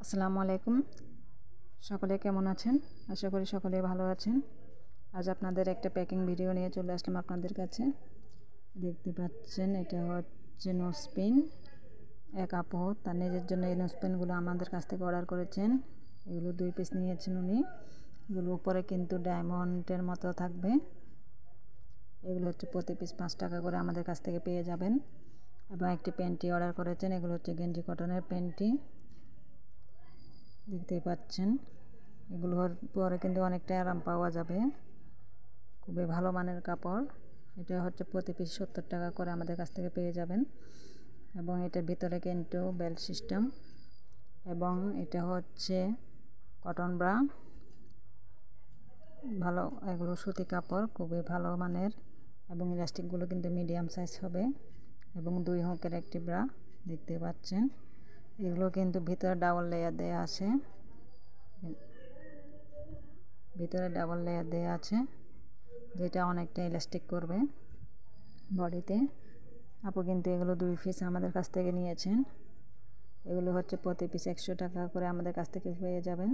আসসালামু আলাইকুম। সকলে কেমন আছেন? আশা করি সকলে ভালো আছেন। আজ আপনাদের একটা প্যাকিং ভিডিও নিয়ে চলে আসলাম আপনাদের কাছে। দেখতে পাচ্ছেন এটা হচ্ছে নোজপিন। এক আপু তার নিজের জন্য এই নোজপিনগুলো আমাদের কাছ থেকে অর্ডার করেছেন। এগুলো 2 পিস নিয়েছেন উনি। এগুলো উপরে কিন্তু ডায়মন্ডের মতো থাকবে। এগুলো হচ্ছে প্রতি পিস 5 টাকা করে আমাদের কাছ থেকে পেয়ে যাবেন। এবং একটি প্যান্টি অর্ডার করেছেন। এগুলো হচ্ছে গেঞ্জি কটনের প্যান্টি। দেখতেই পাচ্ছেন এগুলোর পরে কিন্তু অনেকটা আরাম পাওয়া যাবে। খুবই ভালো মানের কাপড়। এটা হচ্ছে প্রতি পিস 70 টাকা করে আমাদের কাছ থেকে পেয়ে যাবেন। এবং এটার ভিতরে কিন্তু বেল্ট সিস্টেম। এবং এটা হচ্ছে কটন ব্রা। ভালো, এগুলো সুতি কাপড়, খুবই ভালো মানের। এবং ইলাস্টিকগুলো কিন্তু মিডিয়াম সাইজ হবে। এবং 2 হুকের একটি ব্রা দেখতে পাচ্ছেন। এগুলো কিন্তু ভিতরে ডাবল লেয়ার দেওয়া আছে। ভিতরে ডাবল লেয়ার দেওয়া আছে, যেটা অনেকটা ইলাস্টিক করবে বডিতে। আপু কিন্তু এগুলো 2 পিস আমাদের কাছ থেকে নিয়েছেন। এগুলো হচ্ছে প্রতি পিস 100 টাকা করে আমাদের কাছ থেকে পেয়ে যাবেন।